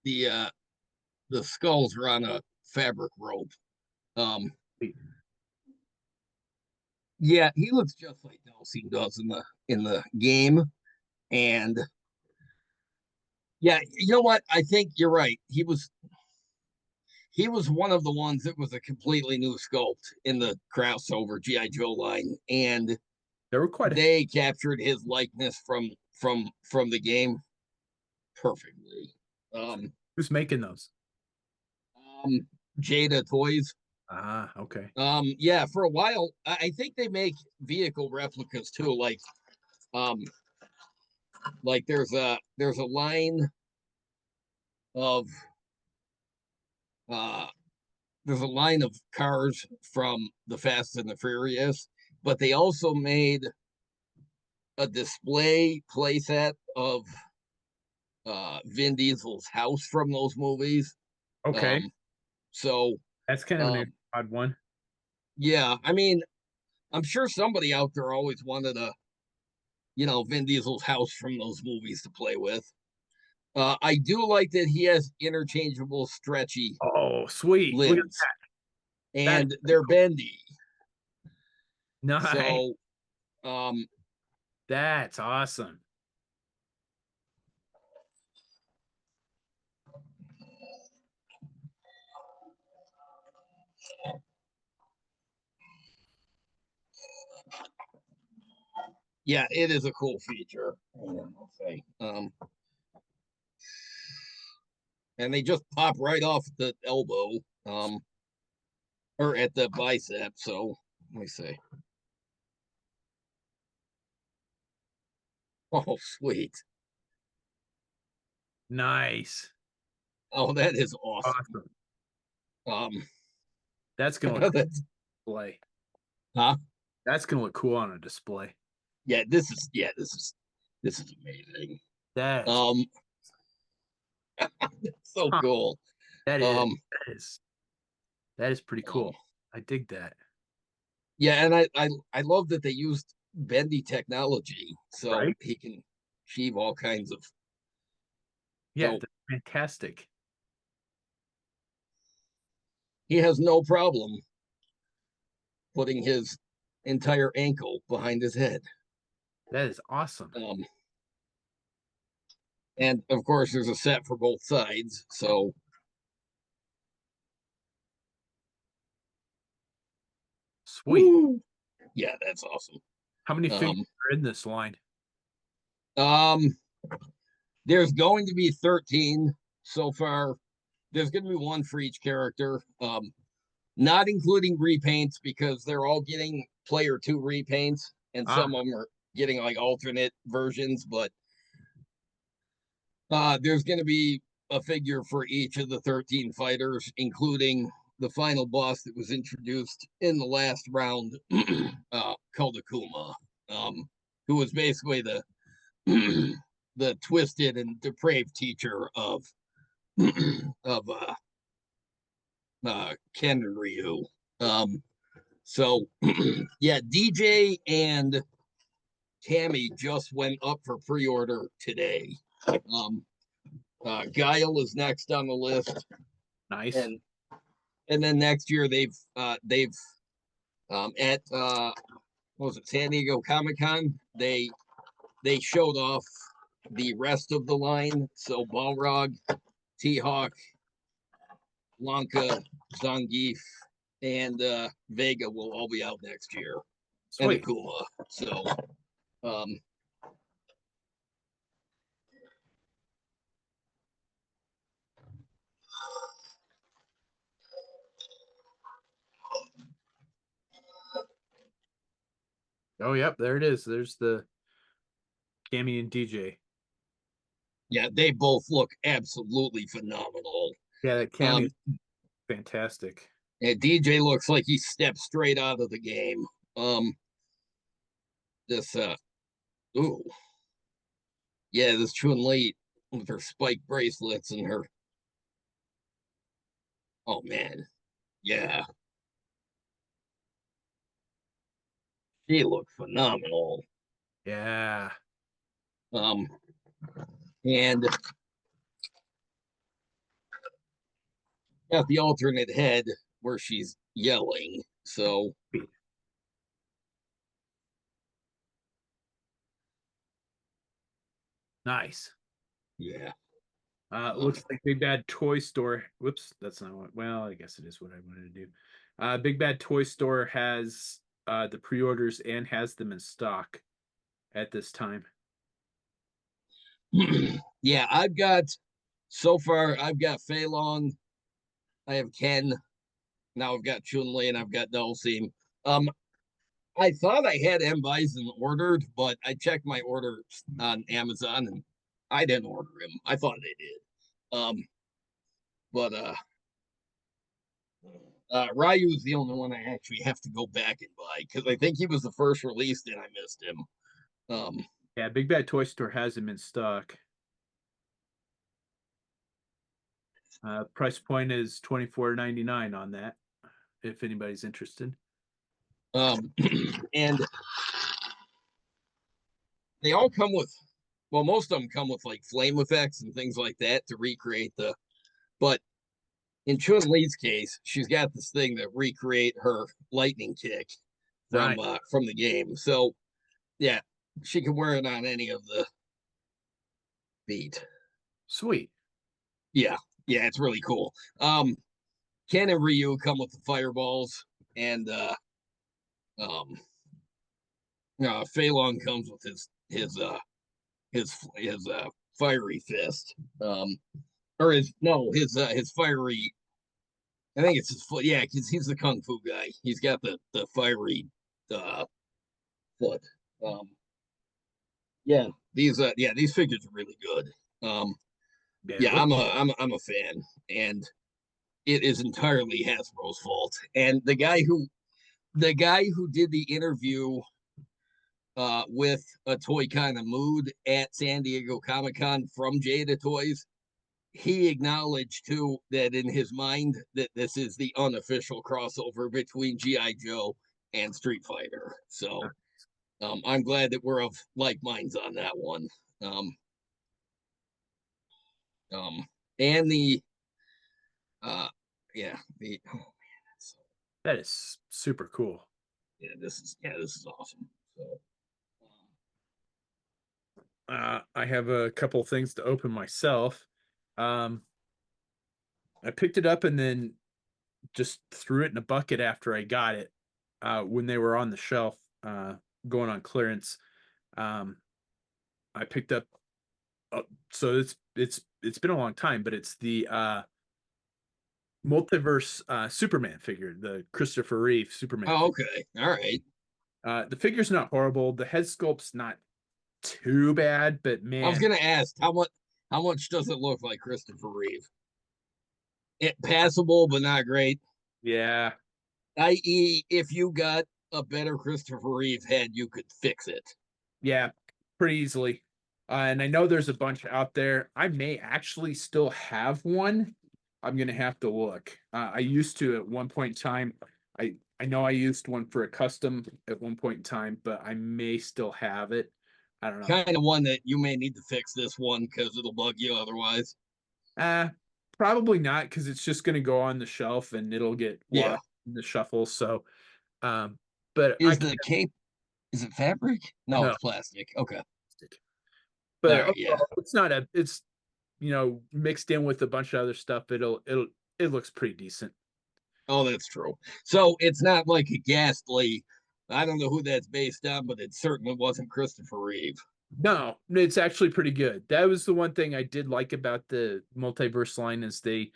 the skulls are on a fabric rope. Um, yeah, he looks just like Dulcime does in the game. And yeah, you know what? I think you're right. He was one of the ones that was a completely new sculpt in the crossover GI Joe line, and There were quite a few. they captured his likeness from the game perfectly. Um, Who's making those? Jada Toys. Ah, okay. Yeah, for a while, I think they make vehicle replicas too. Um, like there's a line of uh there's a line of cars from the Fast and the Furious, but they also made a display playset of Vin Diesel's house from those movies. Okay. Um, so That's kind of an um, odd one. yeah, I mean, I'm sure somebody out there always wanted Vin Diesel's house from those movies to play with. I do like that he has interchangeable stretchy Oh, sweet. Look at limbs, That is and pretty they're cool. bendy. Nice. So, um, That's awesome. yeah, it is a cool feature. I'll say. And they just pop right off the elbow, or at the bicep. So let me see. Oh, sweet. Nice. Oh, that is awesome. Awesome. Um, That's gonna look that's display. huh? That's gonna look cool on a display. This is amazing. That's Um, so huh, cool. that is Um, that is that is pretty um, cool. I dig that. yeah, and I love that they used bendy technology so Right? he can achieve all kinds of. Yeah, So that's fantastic. he has no problem putting his entire ankle behind his head. That is awesome. Um, and of course, there's a set for both sides. So, Sweet. woo, yeah, that's awesome. How many figures Um, are in this line? um, there's going to be 13 so far. There's going to be one for each character, not including repaints because they're all getting player two repaints, and Ah, some of them are getting like alternate versions. But there's going to be a figure for each of the 13 fighters, including the final boss that was introduced in the last round, called Akuma, who was basically the the twisted and depraved teacher of of Ken and Ryu. So yeah, DJ and Tammy just went up for pre-order today. Um, Guile is next on the list, nice. and then next year they've at what was it, San Diego Comic Con, they showed off the rest of the line. So Balrog, T Hawk, Blanca, Zangief, and Vega will all be out next year, and Sweet. Akuma. So um, Oh, yep, there it is. There's the Cammy and DJ. yeah, they both look absolutely phenomenal. Yeah, that Cammy Um, is fantastic. and DJ looks like he stepped straight out of the game. Um, this ooh, yeah, this Chun Li with her spike bracelets and her, oh man, yeah, she looked phenomenal. Yeah. Um, and got the alternate head where she's yelling. So Nice. yeah, Looks like Big Bad Toy Store. Whoops, that's not what. Well, I guess it is what I wanted to do. Big Bad Toy Store has the pre-orders and has them in stock at this time. yeah, I've got so far. I've got Fei Long. I have Ken. Now I've got Chun Li and I've got Dulcim. Um, I thought I had M Bison ordered, but I checked my order on Amazon and I didn't order him. I thought they did. But Ryu is the only one I actually have to go back and buy because I think he was the first released and I missed him. Um, Yeah, Big Bad Toy Store has them in stock. Price point is $24.99 on that, if anybody's interested. and they all come with, well, most of them come with like flame effects and things like that to recreate the, but in Chun-Li's case, she's got this thing to recreate her lightning kick Nice. from the game. So yeah, she can wear it on any of the beat. Sweet. Yeah, yeah, it's really cool. Ken and Ryu come with the fireballs, and um, Fei Long comes with his fiery fist. Or his fiery. I think it's his foot. Yeah, because he's the kung fu guy. He's got the fiery uh, foot. Um, these figures are really good. Um, Yeah, yeah, look. I'm a fan, and it is entirely Hasbro's fault. And the guy who did the interview with a toy kind of mood at San Diego Comic Con from Jada Toys, he acknowledged too that in his mind that this is the unofficial crossover between GI Joe and Street Fighter. So I'm glad that we're of like minds on that one. Um, um, and the uh, yeah, the oh man, so, That is super cool. this is awesome. So I have a couple things to open myself. Um, I picked it up and then just threw it in a bucket after I got it when they were on the shelf going on clearance. Um, I picked up so it's been a long time, but it's the multiverse Superman figure, the Christopher Reeve Superman oh, figure. okay, all right. The figure's not horrible. The head sculpt's not too bad, but I was man, gonna ask how much does it look like Christopher Reeve? It passable, but not great. yeah, I.e., if you got a better Christopher Reeve head, you could fix it. yeah, pretty easily. And I know there's a bunch out there. I may actually still have one. I'm gonna have to look. I used to at one point in time. I know I used one for a custom at one point in time, but I may still have it. I don't know. Kind of one that you may need to fix this one because it'll bug you otherwise. Uh Probably not because it's just gonna go on the shelf and it'll get Yeah. lost in the shuffle. So, um, but I Is can the cape, is it fabric? No, no. it's plastic. Okay. All But right. Yeah. overall, it's not a. It's mixed in with a bunch of other stuff. It looks pretty decent. Oh, that's true. So it's not like a ghastly. I don't know who that's based on, but it certainly wasn't Christopher Reeve. No, it's actually pretty good. That was the one thing I did like about the multiverse line is they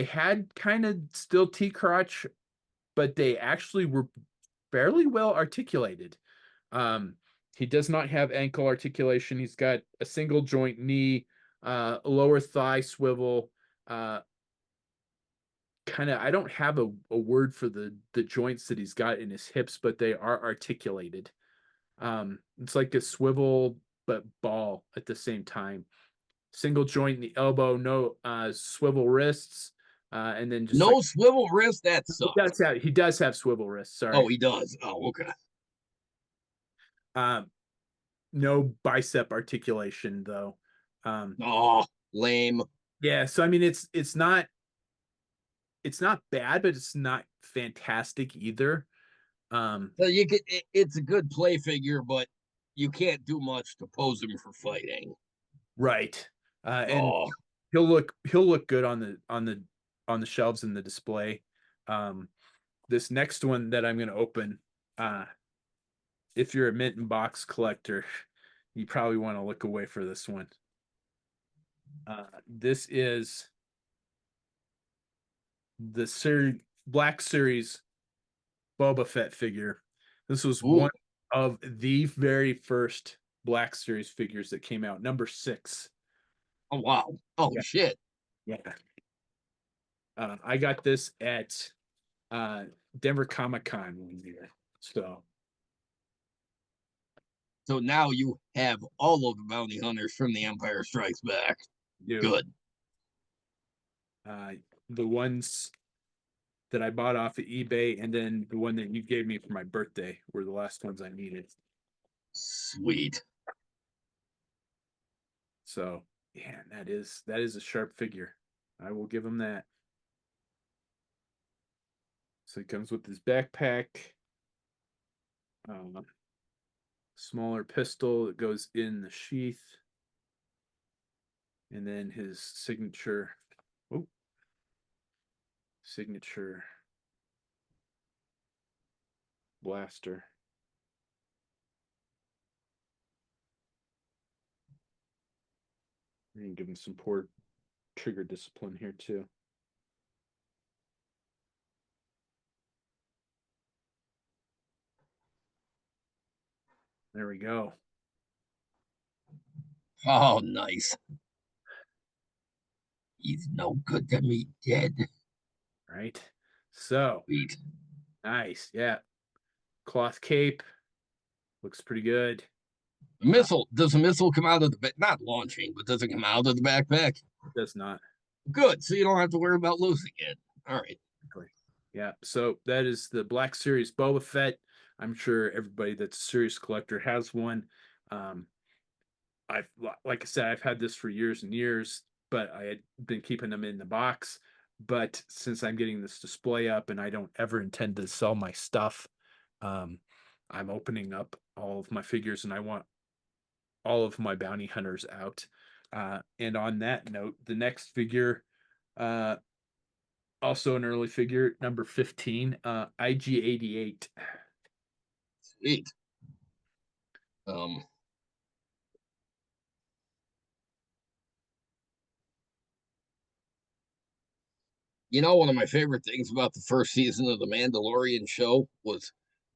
had kind of still T crotch, but they actually were fairly well articulated. Um, he does not have ankle articulation. He's got a single joint knee, lower thigh swivel. Uh, kind of I don't have a word for the joints that he's got in his hips, but they are articulated. It's like a swivel but ball at the same time. Single joint in the elbow, no swivel wrists, and then just like No swivel wrist. That sucks. he does have swivel wrists. Oh, Sorry, he does. Oh, okay. um, no bicep articulation though. Um, Oh, lame. yeah, so I mean it's not bad, but it's not fantastic either. Um, So you could. It's a good play figure, but you can't do much to pose him for fighting. right. And Oh, he'll look good on the shelves in the display. Um, this next one that I'm going to open, uh, if you're a mint and box collector, you probably want to look away for this one. This is the Black Series Boba Fett figure. This was ooh. one of the very first Black Series figures that came out, number 6. Oh, wow. Oh, Yeah, shit. yeah. I got this at uh, Denver Comic Con one year. So, So now you have all of the bounty hunters from the Empire Strikes Back. do Good. uh, the ones that I bought off of eBay and then the one that you gave me for my birthday were the last ones I needed. Sweet. So, yeah, that is a sharp figure. I will give him that. So he comes with his backpack, um, smaller pistol that goes in the sheath, and then his oh, signature blaster. And give him some poor trigger discipline here too. There we go. Oh, nice. He's no good to me dead. Right. So Sweet. nice. Yeah. Cloth cape. Looks pretty good. Missile. Does a missile come out of the not launching, but does it come out of the backpack? Does not. Good. So you don't have to worry about losing it. All right. Yeah. So that is the Black Series Boba Fett. I'm sure everybody that's a serious collector has one. Um, I've like I said, I've had this for years and years, but I had been keeping them in the box. But since I'm getting this display up and I don't ever intend to sell my stuff, um, I'm opening up all of my figures and I want all of my bounty hunters out. And on that note, the next figure, uh, also an early figure, number 15, IG88. Sweet. Um, one of my favorite things about the first season of the Mandalorian show was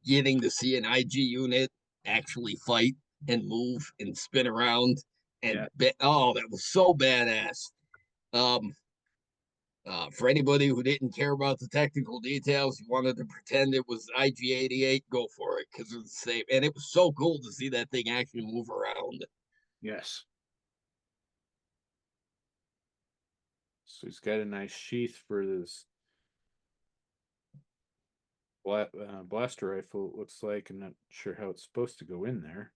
getting to see an IG unit actually fight and move and spin around Yeah, oh, that was so badass. Um, for anybody who didn't care about the technical details, you wanted to pretend it was IG88, go for it because it's the same. And it was so cool to see that thing actually move around. yes. So he's got a nice sheath for this blaster rifle, it looks like. I'm not sure how it's supposed to go in there.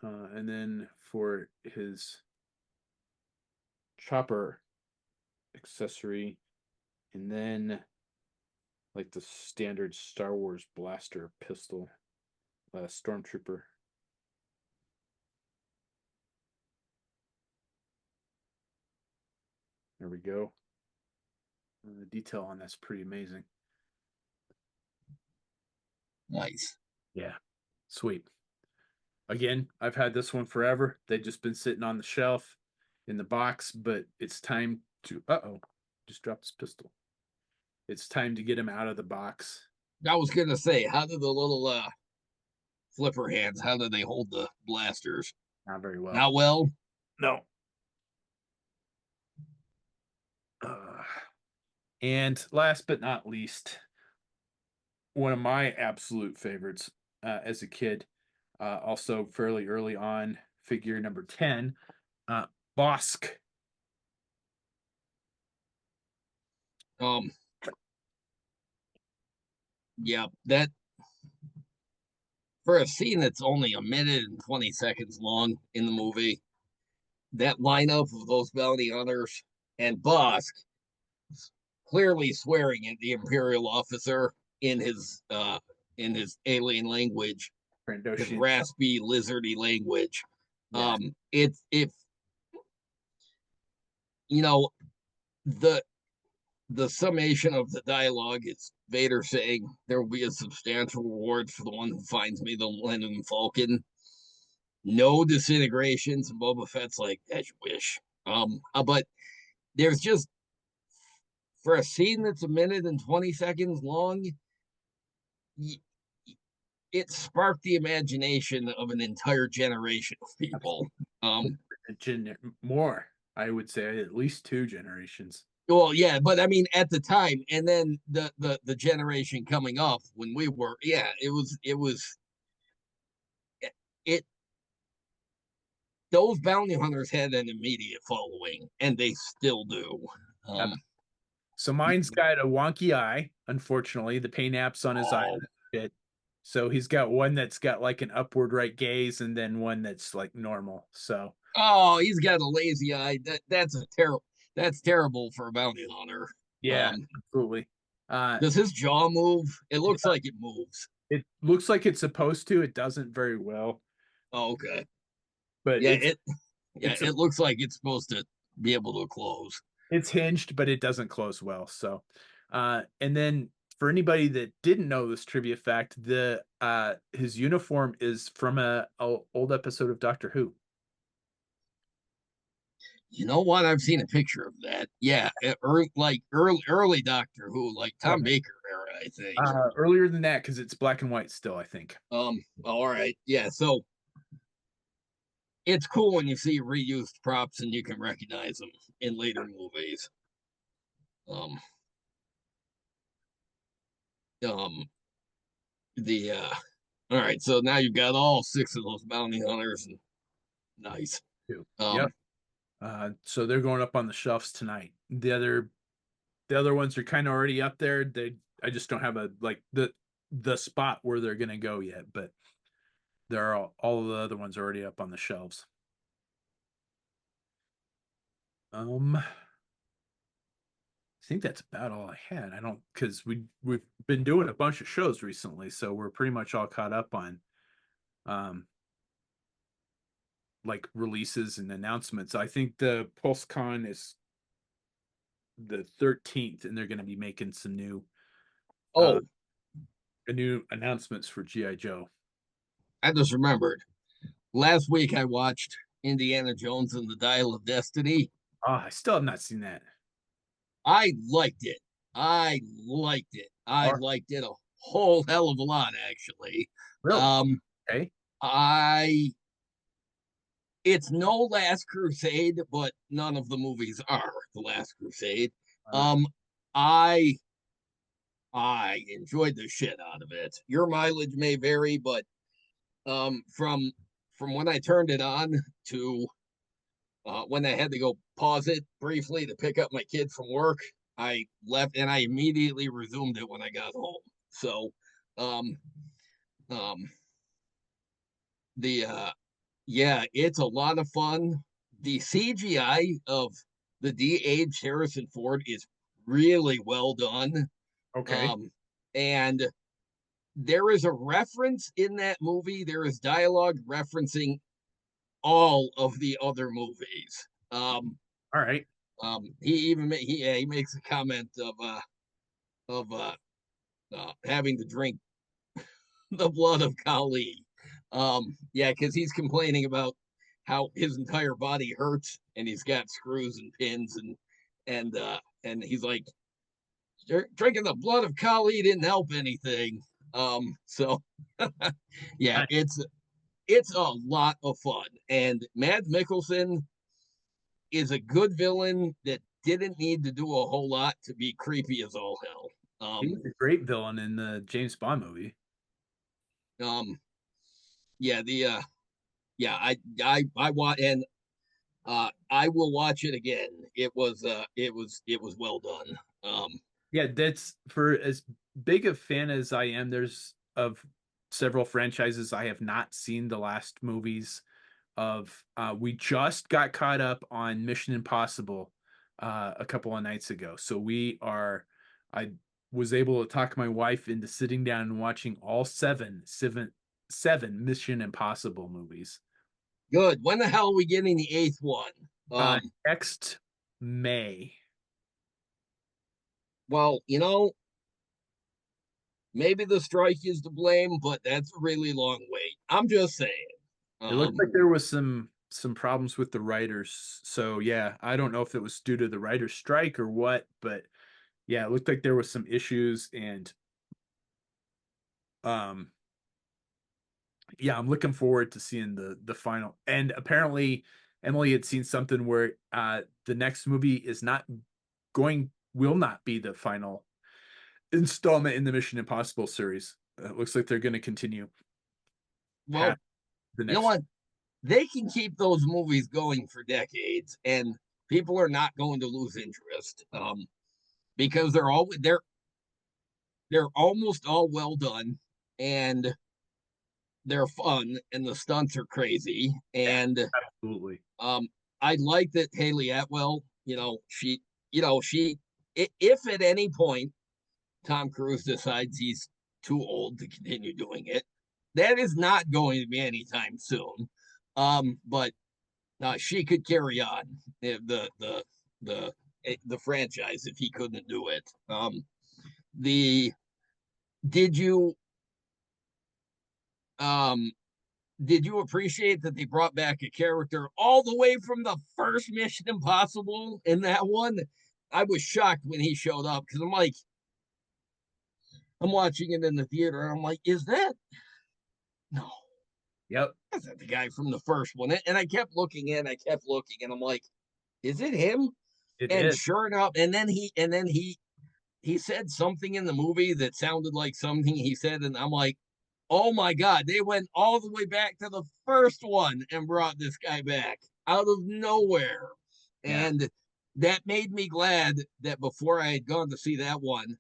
And then for his chopper accessory, and then like the standard Star Wars blaster pistol, stormtrooper. There we go. The detail on that's pretty amazing. Nice. Yeah, sweet. Again, I've had this one forever. They've just been sitting on the shelf in the box, but it's time to. Uh-oh, just dropped his pistol. It's time to get him out of the box. I was gonna say, how do the little flipper hands? How do they hold the blasters? Not very well. Not well. No. Uh, and last but not least, one of my absolute favorites as a kid, also fairly early on, figure number 10, uh, Bosk. Um, yeah, that for a scene that's only a minute and 20 seconds long in the movie, that lineup of those bounty hunters and Bosk clearly swearing at the Imperial officer in his alien language, his Trandoshan. raspy, lizardy language. Yeah. It's if you know the summation of the dialogue is Vader saying there will be a substantial reward for the one who finds me the Millennium Falcon. No disintegrations, and Boba Fett's like, as you wish. But there's just for a scene that's a minute and 20 seconds long, it sparked the imagination of an entire generation of people. More, I would say, at least two generations. Well, yeah, but I mean, at the time, and then the generation coming up when we were, yeah, it. Those bounty hunters had an immediate following, and they still do. Yep. So mine's got a wonky eye. Unfortunately, the paint apps on his eye. Shit. So he's got one that's got like an upward right gaze, and then one that's like normal. So he's got a lazy eye. That's terrible for a bounty hunter. yeah, Um, absolutely. Uh, Does his jaw move? It looks like it moves. it looks like it's supposed to. It doesn't very well, Oh, okay. but Yeah, it's it yeah, it's a it looks like it's supposed to be able to close. it's hinged, but it doesn't close well. So, and then for anybody that didn't know this trivia fact, the his uniform is from a old episode of Doctor Who. You know what? I've seen a picture of that. Yeah, like early Doctor Who, like Tom Right. Baker era, I think. Earlier than that, because it's black and white still, I think. All right. Yeah, so it's cool when you see reused props and you can recognize them in later movies. Um, um, the all right, so now you've got all six of those bounty hunters, and nice. Too. Yep. Um, So they're going up on the shelves tonight. The other ones are kind of already up there. I just don't have a like the spot where they're gonna go yet, but there are all of the other ones already up on the shelves. I think that's about all I had. I don't because we've been doing a bunch of shows recently, so we're pretty much all caught up on um like releases and announcements. I think the PulseCon is the 13th, and they're going to be making some uh oh, new announcements for GI Joe. I just remembered. Last week I watched Indiana Jones and the Dial of Destiny. I still have not seen that. I liked it. I liked it. I Or liked it a whole hell of a lot, actually. really? Um, Okay. I it's no Last Crusade, but none of the movies are the Last Crusade. Uh, Um, I I enjoyed the shit out of it. Your mileage may vary, but from when I turned it on to when I had to go pause it briefly to pick up my kid from work, I left and I immediately resumed it when I got home. So, um, um, the yeah, it's a lot of fun. The CGI of the de-aged Harrison Ford is really well done. okay. Um, and there is a reference in that movie. There is dialogue referencing all of the other movies. All right. He even he makes a comment of having to drink the blood of Kali. Yeah, because he's complaining about how his entire body hurts and he's got screws and pins and he's like drinking the blood of Kali didn't help anything. So yeah, Nice. it's a lot of fun and Mads Mikkelsen is a good villain that didn't need to do a whole lot to be creepy as all hell. He was a great villain in the James Bond movie. Um, yeah, the yeah, I want and I will watch it again. It was well done. Yeah, that's for as big a fan as I am. There's of several franchises I have not seen the last movies of. We just got caught up on Mission Impossible a couple of nights ago, so I was able to talk my wife into sitting down and watching all seven Mission Impossible movies. Good. When the hell are we getting the eighth one? Next May. Well, maybe the strike is to blame, but that's a really long wait. I'm just saying. It looked Um, like there was some problems with the writers. So yeah, I don't know if it was due to the writers' strike or what, but yeah, it looked like there was some issues and um yeah, I'm looking forward to seeing the final. And apparently Emily had seen something where the next movie is not will not be the final installment in the Mission Impossible series. It looks like they're going to continue past well, the you know next. what? They can keep those movies going for decades, and people are not going to lose interest. Because they're almost all well done, and they're fun, and the stunts are crazy, Yeah, and absolutely. um, I like that Haley Atwell. She if at any point Tom Cruise decides he's too old to continue doing it. That is not going to be anytime soon. But she could carry on the the franchise if he couldn't do it. The did you um did you appreciate that they brought back a character all the way from the first Mission Impossible in that one? I was shocked when he showed up because I'm like, I'm watching it in the theater and I'm like, is that no, Yep, that's not the guy from the first one. And I kept looking and I kept looking and I'm like, is it him? it And is. sure enough, and then he said something in the movie that sounded like something he said, and I'm like, oh my god, they went all the way back to the first one and brought this guy back out of nowhere. Yeah. And that made me glad that before I had gone to see that one,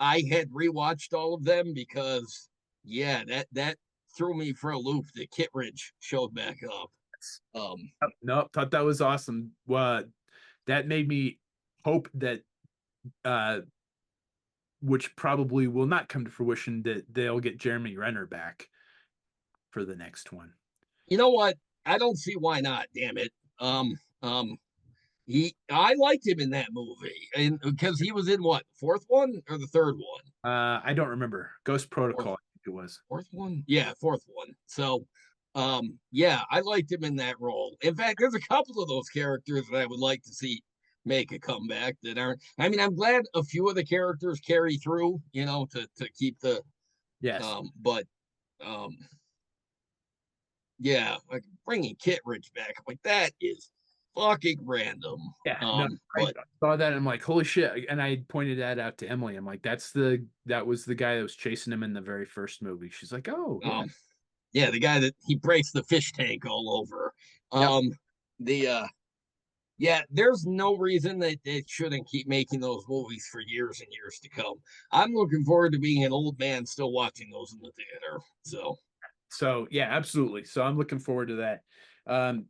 I had rewatched all of them because yeah, that threw me for a loop that Kittredge showed back up. Um No, thought that was awesome. That made me hope that, uh, which probably will not come to fruition, that they'll get Jeremy Renner back for the next one. you know what? I don't see why not, damn it. Um um I liked him in that movie, and because he was in what, fourth one or the third one? I don't remember. Ghost Fourth, Protocol, I think it was. fourth one, yeah, fourth one. So, yeah, I liked him in that role. In fact, there's a couple of those characters that I would like to see make a comeback that aren't. I mean, I'm glad a few of the characters carry through, to keep the. Yes. But um, yeah, like bringing Kittredge back, I'm like that is fucking random. Yeah, no, I But saw that, I'm like, "Holy shit," and I pointed that out to Emily, I'm like, that was the guy that was chasing him in the very first movie." She's like, "Oh, yeah." yeah, the guy that he breaks the fish tank all over. Yep. The Yeah, there's no reason that they shouldn't keep making those movies for years and years to come. I'm looking forward to being an old man still watching those in the theater. So So, yeah, absolutely. So, I'm looking forward to that.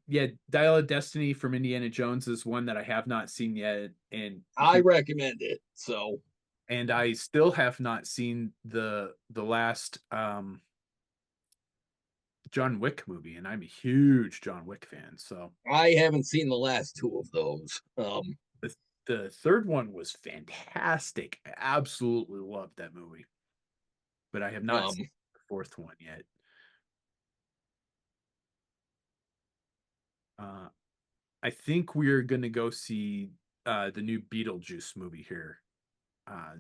Yeah, Dial of Destiny from Indiana Jones is one that I have not seen yet, I recommend it. So and I still have not seen the last, John Wick movie, and I'm a huge John Wick fan, so I haven't seen the last two of those. the the 3rd one was fantastic. I absolutely loved that movie, but I have not Um, seen the 4th one yet. Uh, I think we're gonna go see, the new Beetlejuice movie here, uh,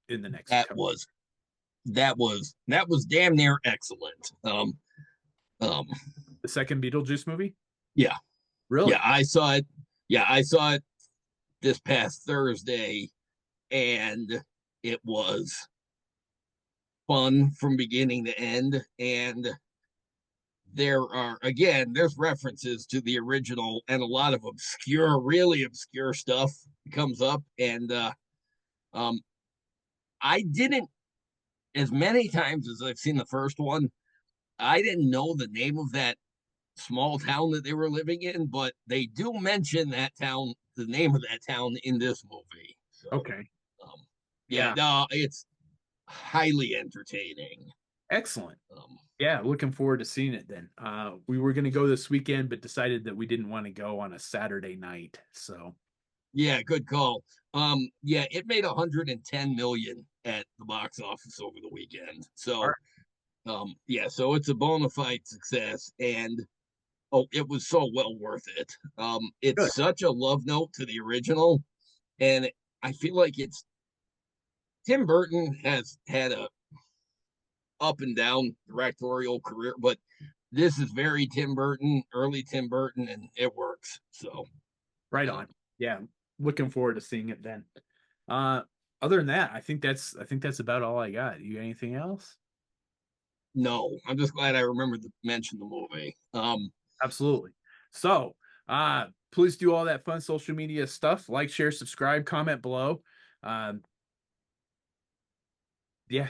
in the next that couple. was that was damn near excellent. Um, The 2nd Beetlejuice movie? yeah, yeah, Really? I saw it. Yeah, I saw it this past Thursday, and it was fun from beginning to end. And there's references to the original and a lot of obscure, really obscure stuff comes up. And um, I didn't, as many times as I've seen the first one, I didn't know the name of that small town that they were living in, but they do mention that town, the name of that town in this movie. So, Okay. um, yeah, Yeah. no, it's highly entertaining. Excellent. Um, Yeah, looking forward to seeing it then. We were gonna go this weekend, but decided that we didn't wanna go on a Saturday night, so yeah, good call. Yeah, it made 110 million at the box office over the weekend. So, alright, yeah, so it's a bona fide success, and oh, it was so well worth it. good. It's such a love note to the original, and I feel like it's Tim Burton has had a up and down directorial career, but this is very Tim Burton, early Tim Burton, and it works. So, Right um, on. Yeah, looking forward to seeing it then. Uh, Other than that, I think that's about all I got. You got anything else? no, I'm just glad I remembered to mention the movie. Absolutely. So, please do all that fun social media stuff. Like, share, subscribe, comment below. Um, yeah,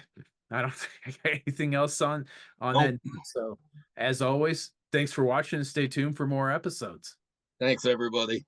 I don't think I got anything else on Nope. that. So, as always, thanks for watching and stay tuned for more episodes. Thanks, everybody.